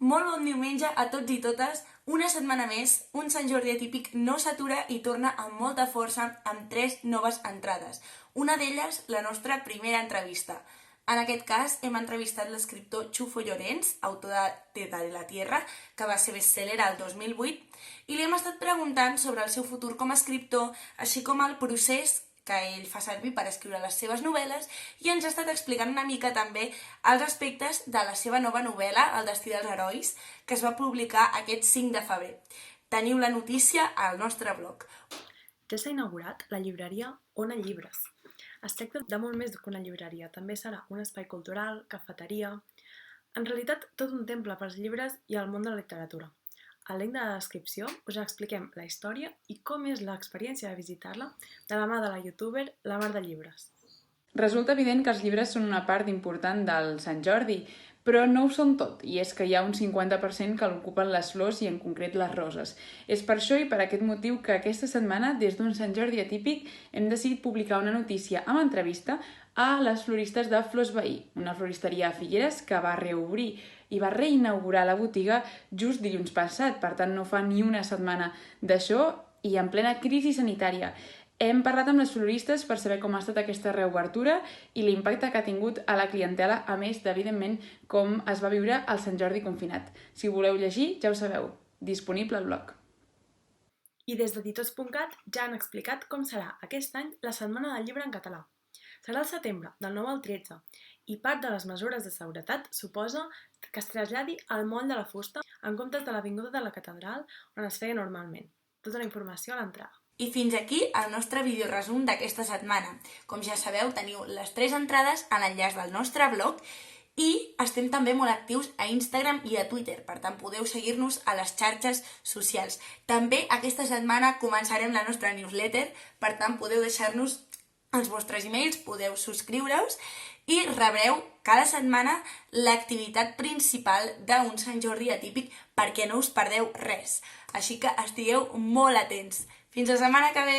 Molt bon diumenge a tots i totes. Una setmana més, un Sant Jordi atípic no s'atura i torna amb molta força amb 3 noves entrades. Una d'elles, la nostra primera entrevista. En aquest cas, hem entrevistat l'escriptor Chufo Llorens, autor de De la Tierra, que va ser bestseller al 2008, i li hem estat preguntant sobre el seu futur com a escriptor, així com el procés que ell fa servir per escriure les seves novel·les, i ens ha estat explicant una mica també els aspectes de la seva nova novel·la, El destí dels herois, que es va publicar aquest 5 de febrer. Teniu la notícia al nostre blog. Ja s'ha inaugurat la llibreria Ona Llibres. Es tracta de molt més que una llibreria, també serà un espai cultural, cafeteria... En realitat, tot un temple pels llibres i el món de la literatura. Al link de la descripció us expliquem la història i com és l'experiència de visitar-la de la mà de la youtuber La Mar de Llibres. Resulta evident que els llibres són una part important del Sant Jordi, però no ho són tot, i és que hi ha un 50% que l'ocupen les flors i en concret les roses. És per això i per aquest motiu que aquesta setmana, des d'un Sant Jordi atípic, hem decidit publicar una notícia amb entrevista a les floristes de Flors Veí, una floristeria a Figueres que va reobrir i va reinaugurar la botiga just dilluns passat, per tant no fa ni una setmana d'això i en plena crisi sanitària. Hem parlat amb les floristes per saber com ha estat aquesta reobertura i l'impacte que ha tingut a la clientela, a més d'evidentment com es va viure el Sant Jordi confinat. Si ho voleu llegir, ja ho sabeu, disponible al blog. I des d'editors.cat ja han explicat com serà aquest any la Setmana del Llibre en català. Serà al setembre, del 9 al 13, i part de les mesures de seguretat suposa que es traslladi al moll de la Fusta en comptes de l'Avinguda de la Catedral on es feia normalment. Tota la informació a l'entrada. I fins aquí el nostre videoresum d'aquesta setmana. Com ja sabeu, teniu les 3 entrades a l'enllaç del nostre blog i estem també molt actius a Instagram i a Twitter, per tant podeu seguir-nos a les xarxes socials. També aquesta setmana començarem la nostra newsletter, per tant podeu deixar-nos els vostres emails, podeu subscriure-us i rebreu cada setmana l'activitat principal d'un Sant Jordi atípic perquè no us perdeu res. Així que estigueu molt atents. Fins la setmana que ve!